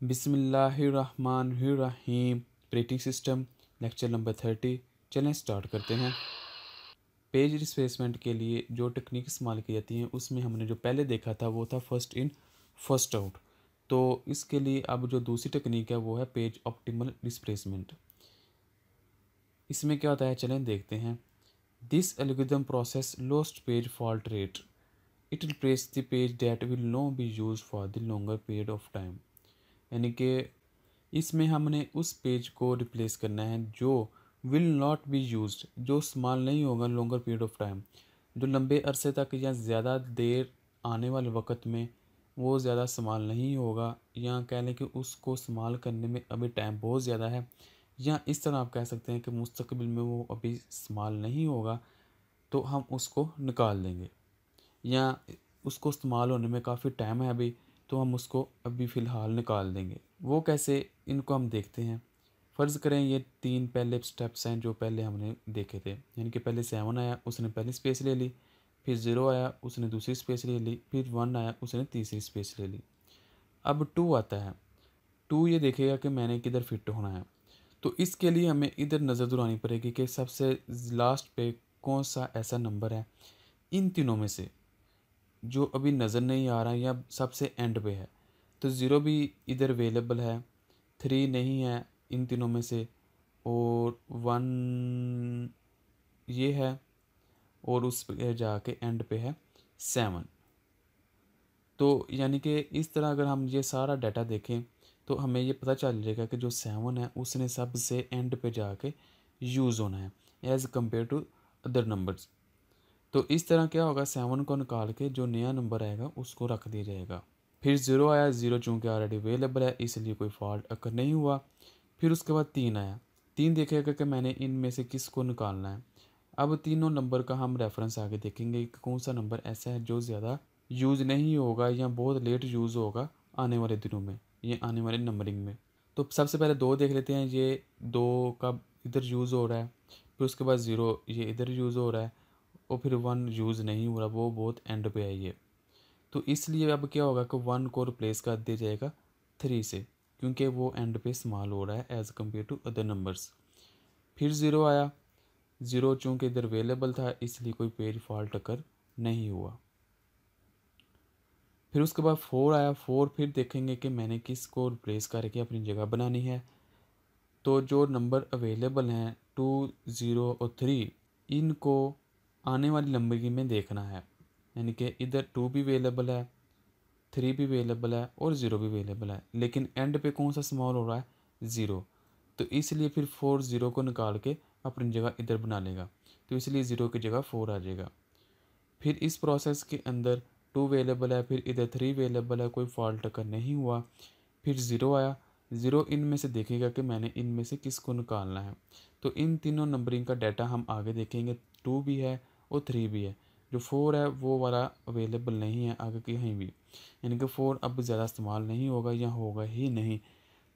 बिस्मिल्लाहिर्रहमानिर्रहीम। Operating system lecture number 30। चलें start करते हैं। पेज रिप्लेसमेंट के लिए जो टेक्निक इस्तेमाल की जाती है उसमें हमने जो पहले देखा था वो था फर्स्ट इन फर्स्ट आउट। तो इसके लिए अब जो दूसरी टेक्निक है वो है पेज ऑप्टिमल डिस्प्लेसमेंट। इसमें क्या होता है चलें देखते हैं। This algorithm process lost page fault rate. It replace the page that will not be use for the longer period of time. यानी कि इसमें हमने उस पेज को रिप्लेस करना है जो विल नॉट बी यूज्ड, जो इस्तेमाल नहीं होगा लॉन्गर पीरियड ऑफ टाइम, जो लंबे अरसे तक या ज़्यादा देर आने वाले वक्त में वो ज़्यादा इस्तेमाल नहीं होगा, या कह लें कि उसको इस्तेमाल करने में अभी टाइम बहुत ज़्यादा है, या इस तरह आप कह सकते हैं कि मुस्तकबिल में वो अभी इस्तेमाल नहीं होगा तो हम उसको निकाल देंगे, या उसको इस्तेमाल होने में काफ़ी टाइम है अभी तो हम उसको अभी फ़िलहाल निकाल देंगे। वो कैसे, इनको हम देखते हैं। फ़र्ज़ करें ये 3 पहले स्टेप्स हैं जो पहले हमने देखे थे। यानी कि पहले 7 आया, उसने पहली स्पेस ले ली, फिर 0 आया, उसने दूसरी स्पेस ले ली, फिर 1 आया, उसने तीसरी स्पेस ले ली। अब 2 आता है। 2 ये देखेगा कि मैंने किधर फिट होना है। तो इसके लिए हमें इधर नज़र दौड़ानी पड़ेगी कि सबसे लास्ट पे कौन सा ऐसा नंबर है इन तीनों में से जो अभी नज़र नहीं आ रहा है या सबसे एंड पे है। तो ज़ीरो भी इधर अवेलेबल है, 3 नहीं है इन तीनों में से, और 1 ये है, और उस पे जाके एंड पे है 7। तो यानी कि इस तरह अगर हम ये सारा डाटा देखें तो हमें ये पता चल जाएगा कि जो 7 है उसने सबसे एंड पे जाके यूज़ होना है as compare to other numbers. तो इस तरह क्या होगा, 7 को निकाल के जो नया नंबर आएगा उसको रख दिया जाएगा। फिर 0 आया, 0 चूँकि ऑलरेडी अवेलेबल है इसलिए कोई फॉल्ट अकर नहीं हुआ। फिर उसके बाद 3 आया, 3 देखेगा कि मैंने इनमें से किसको निकालना है। अब तीनों नंबर का हम रेफरेंस आगे देखेंगे कि कौन सा नंबर ऐसा है जो ज़्यादा यूज़ नहीं होगा या बहुत लेट यूज़ होगा आने वाले दिनों में, ये आने वाले नंबरिंग में। तो सबसे पहले 2 देख लेते हैं, ये 2 का इधर यूज़ हो रहा है। फिर उसके बाद 0 ये इधर यूज़ हो रहा है, और फिर 1 यूज़ नहीं हो रहा, वो बहुत एंड पे आई है। तो इसलिए अब क्या होगा कि 1 को रिप्लेस कर दिया जाएगा 3 से, क्योंकि वो एंड पे इस्तेमाल हो रहा है as compare to other numbers. फिर 0 आया, 0 चूँकि इधर अवेलेबल था इसलिए कोई पेज फॉल्ट अकर नहीं हुआ। फिर उसके बाद 4 आया, 4 फिर देखेंगे कि मैंने किसको रिप्लेस करके अपनी जगह बनानी है। तो जो नंबर अवेलेबल हैं 2, 0 और 3, इनको आने वाली नंबरिंग में देखना है। यानी कि इधर 2 भी अवेलेबल है, 3 भी अवेलेबल है और 0 भी अवेलेबल है, लेकिन एंड पे कौन सा स्मॉल हो रहा है, 0। तो इसलिए फिर 4 0 को निकाल के अपनी जगह इधर बना लेगा, तो इसलिए 0 की जगह 4 आ जाएगा। फिर इस प्रोसेस के अंदर 2 अवेलेबल है, फिर इधर 3 अवेलेबल है, कोई फॉल्ट अगर नहीं हुआ। फिर 0 आया, 0 इनमें से देखेगा कि मैंने इनमें से किसको निकालना है। तो इन तीनों नंबरिंग का डाटा हम आगे देखेंगे, 2 भी है और 3 भी है। जो 4 है वो वाला अवेलेबल नहीं है आगे कहीं भी, यानी कि 4 अब ज़्यादा इस्तेमाल नहीं होगा या होगा ही नहीं,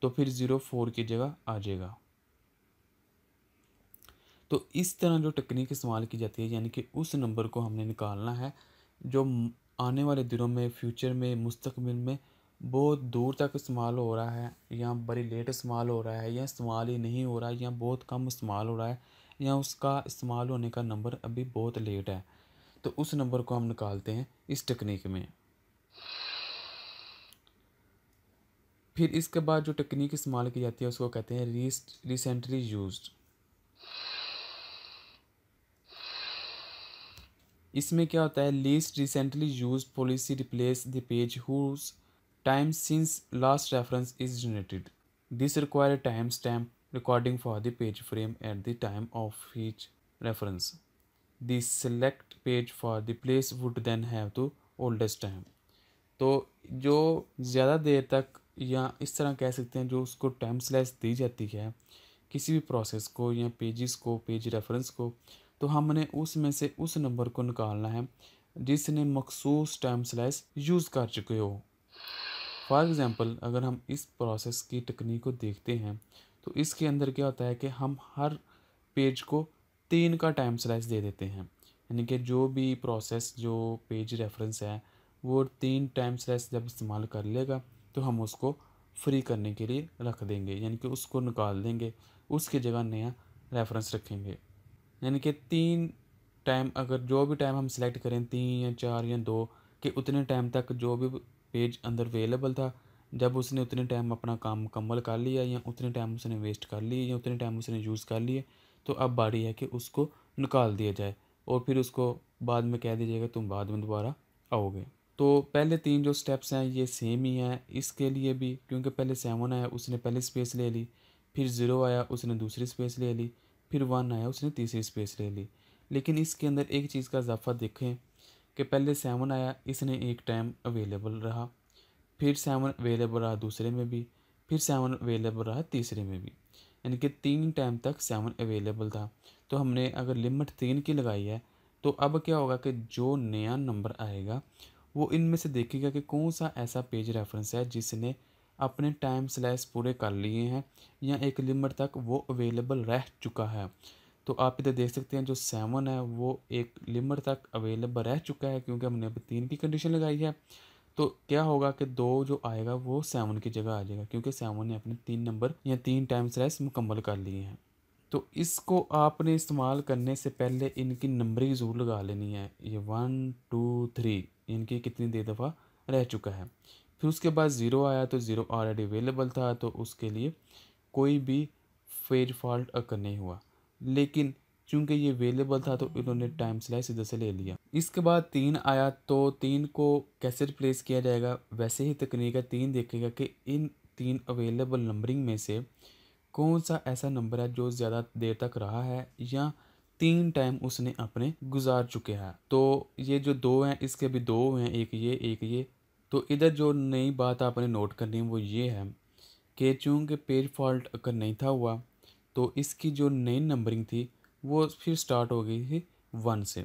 तो फिर 0 4 की जगह आ जाएगा। तो इस तरह जो टेक्निक इस्तेमाल की जाती है, यानी कि उस नंबर को हमने निकालना है जो आने वाले दिनों में, फ्यूचर में, मुस्तकबिल में बहुत दूर तक इस्तेमाल हो रहा है, या बड़ी लेट इस्तेमाल हो रहा है, या इस्तेमाल ही नहीं हो रहा है, या बहुत कम इस्तेमाल हो रहा है, या उसका इस्तेमाल होने का नंबर अभी बहुत लेट है। तो उस नंबर को हम निकालते हैं इस टेक्निक में। फिर इसके बाद जो टेक्निक इस्तेमाल की जाती है उसको कहते हैं रिसेंटली यूज्ड। इसमें क्या होता है, least recently use policy replace the page whose time since last reference is generated. This require time stamp recording for the page frame at the time of each reference. The select page for the place would then have to oldest time. तो जो ज़्यादा देर तक, या इस तरह कह सकते हैं जो उसको टाइम स्लाइस दी जाती है किसी भी प्रोसेस को या पेजेस को, पेज रेफरेंस को, तो हमने उसमें से उस नंबर को निकालना है जिसने मखसूस टाइम स्लाइस यूज़ कर चुके हो। फॉर एग्ज़ाम्पल अगर हम इस प्रोसेस की टेक्निक को देखते हैं तो इसके अंदर क्या होता है कि हम हर पेज को 3 का टाइम स्लाइस दे देते हैं। यानी कि जो भी प्रोसेस, जो पेज रेफरेंस है, वो 3 टाइम स्लाइस जब इस्तेमाल कर लेगा तो हम उसको फ्री करने के लिए रख देंगे, यानी कि उसको निकाल देंगे, उसकी जगह नया रेफरेंस रखेंगे। यानी कि 3 टाइम, अगर जो भी टाइम हम सिलेक्ट करें 3 या 4 या 2 के, उतने टाइम तक जो भी पेज अंदर अवेलेबल था, जब उसने उतने टाइम अपना काम मुकम्मल कर लिया या उतने टाइम उसने वेस्ट कर लिए या उतने टाइम उसने यूज़ कर लिए, तो अब बारी है कि उसको निकाल दिया जाए और फिर उसको बाद में कह दीजिएगा तुम बाद में दोबारा आओगे। तो पहले 3 जो स्टेप्स हैं ये सेम ही हैं इसके लिए भी, क्योंकि पहले 7 आया उसने पहली स्पेस ले ली, फिर 0 आया उसने दूसरी स्पेस ले ली, फिर 1 आया उसने तीसरी स्पेस ले ली। लेकिन इसके अंदर एक चीज़ का इजाफा देखें कि पहले 7 आया, इसने एक टाइम अवेलेबल रहा, फिर 7 अवेलेबल रहा दूसरे में भी, फिर 7 अवेलेबल रहा तीसरे में भी, यानी कि 3 टाइम तक 7 अवेलेबल था। तो हमने अगर लिमिट 3 की लगाई है, तो अब क्या होगा कि जो नया नंबर आएगा वो इनमें से देखेगा कि कौन सा ऐसा पेज रेफरेंस है जिसने अपने टाइम स्लैश पूरे कर लिए हैं या एक लिमिट तक वो अवेलेबल रह चुका है। तो आप इधर देख सकते हैं जो 7 है वो एक लिमिट तक अवेलेबल रह चुका है, क्योंकि हमने अभी 3 की कंडीशन लगाई है। तो क्या होगा कि 2 जो आएगा वो 7 की जगह आ जाएगा, क्योंकि 7 ने अपने 3 नंबर या 3 टाइम स्लैश मुकम्मल कर लिए हैं। तो इसको आपने इस्तेमाल करने से पहले इनकी नंबरिंग ज़रूर लगा लेनी है। ये 1 2 3 इनकी कितनी देर दफ़ा रह चुका है। फिर उसके बाद 0 आया तो 0 ऑलरेडी अवेलेबल था, तो उसके लिए कोई भी पेज फॉल्ट अकर नहीं हुआ। लेकिन चूंकि ये अवेलेबल था तो इन्होंने टाइम स्लाइस इधर से ले लिया। इसके बाद 3 आया तो 3 को कैसे रिप्लेस किया जाएगा, वैसे ही तकनीक है। 3 देखेगा कि इन 3 अवेलेबल नंबरिंग में से कौन सा ऐसा नंबर है जो ज़्यादा देर तक रहा है या 3 टाइम उसने अपने गुजार चुके हैं। तो ये जो 2 हैं इसके भी 2 हैं, एक ये एक ये। तो इधर जो नई बात आपने नोट करनी है वो ये है कि चूँकि पेज फॉल्ट अगर नहीं था हुआ, तो इसकी जो नई नंबरिंग थी वो फिर स्टार्ट हो गई थी 1 से।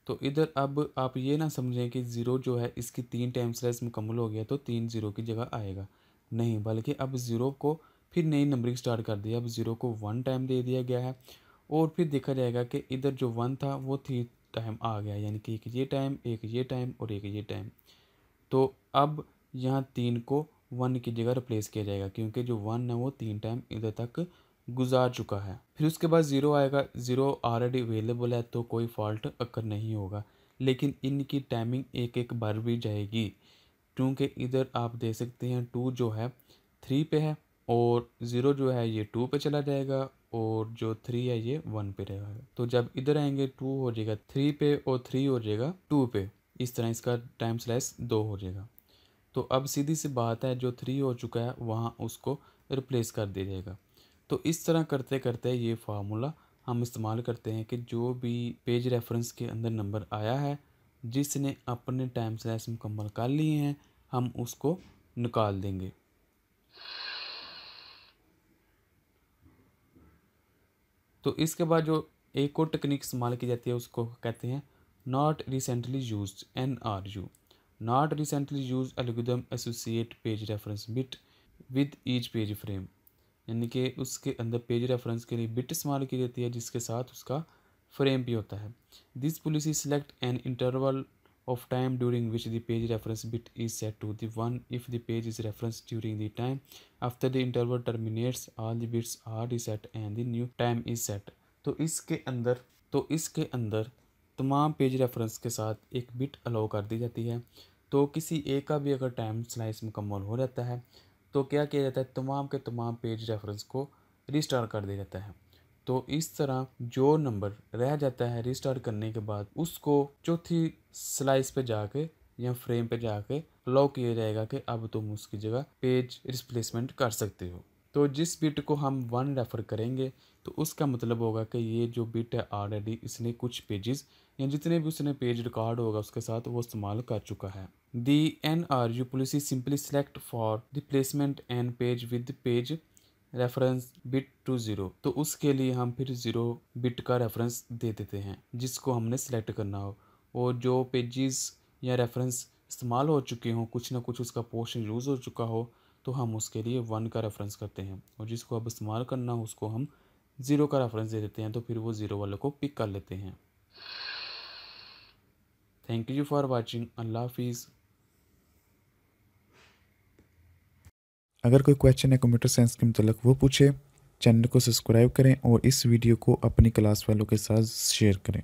तो इधर अब आप ये ना समझें कि 0 जो है इसकी 3 टाइम स्लैश मुकम्मल हो गया तो 3 0 की जगह आएगा, नहीं, बल्कि अब 0 को फिर नई नंबरिंग स्टार्ट कर दिया। अब 0 को 1 टाइम दे दिया गया है और फिर देखा जाएगा कि इधर जो 1 था वो 3 टाइम आ गया, यानी कि एक ये टाइम, एक ये टाइम और एक ये टाइम। तो अब यहाँ 3 को 1 की जगह रिप्लेस किया जाएगा, क्योंकि जो 1 है वो 3 टाइम इधर तक गुजार चुका है। फिर उसके बाद 0 आएगा, 0 ऑलरेडी अवेलेबल है तो कोई फॉल्ट अकर नहीं होगा, लेकिन इनकी टाइमिंग एक एक बार भी जाएगी, क्योंकि इधर आप देख सकते हैं 2 जो है 3 पे है और 0 जो है ये 2 पे चला जाएगा और जो 3 है ये 1 पे रहेगा। तो जब इधर आएंगे 2 हो जाएगा 3 पे और 3 हो जाएगा 2 पे, इस तरह इसका टाइम स्लैश 2 हो जाएगा। तो अब सीधी सी बात है, जो 3 हो चुका है वहाँ उसको रिप्लेस कर दिया जाएगा। तो इस तरह करते करते ये फार्मूला हम इस्तेमाल करते हैं कि जो भी पेज रेफरेंस के अंदर नंबर आया है जिसने अपने टाइम स्लैश मुकम्मल कर लिए हैं, हम उसको निकाल देंगे। तो इसके बाद जो एक और टेक्निक इस्तेमाल की जाती है उसको कहते हैं not recently used, NRU। Not recently use algorithm associate page reference bit with each page frame, यानी कि उसके अंदर पेज रेफरेंस के लिए बिट इस्तेमाल की जाती है जिसके साथ उसका फ्रेम भी होता है। This policy select an interval of time during which the page reference bit is set to the 1 if the page is referenced during the time after the interval terminates all the bits are reset and the new time is set। तो इसके अंदर तमाम page reference के साथ एक bit allow कर दी जाती है। तो किसी एक का भी अगर टाइम स्लाइस मुकम्मल हो जाता है तो क्या किया जाता है, तमाम के तमाम पेज रेफरेंस को रिस्टार्ट कर दिया जाता है। तो इस तरह जो नंबर रह जाता है रिस्टार्ट करने के बाद उसको चौथी स्लाइस पे जाके या फ्रेम पे जाके लॉक किया जाएगा कि अब तुम उसकी जगह पेज रिप्लेसमेंट कर सकते हो। तो जिस बिट को हम 1 रेफ़र करेंगे तो उसका मतलब होगा कि ये जो बिट है ऑलरेडी इसने कुछ पेजेस या जितने भी उसने पेज रिकॉर्ड होगा उसके साथ वो इस्तेमाल कर चुका है। The NRU policy simply select for the placement and page with page reference bit to 0। तो उसके लिए हम फिर 0 बिट का रेफरेंस दे देते हैं जिसको हमने सेलेक्ट करना हो, और जो पेजेस या रेफरेंस इस्तेमाल हो चुके हों, कुछ ना कुछ उसका पोर्शन यूज़ हो चुका हो, तो हम उसके लिए 1 का रेफरेंस करते हैं, और जिसको अब इस्तेमाल करना हो उसको हम 0 का रेफरेंस दे देते हैं, तो फिर वो 0 वाले को पिक कर लेते हैं। Thank you for watching. अल्लाह हाफिज़। अगर कोई क्वेश्चन है कंप्यूटर साइंस के मतलब वो पूछे। चैनल को सब्सक्राइब करें और इस वीडियो को अपनी क्लास वालों के साथ शेयर करें।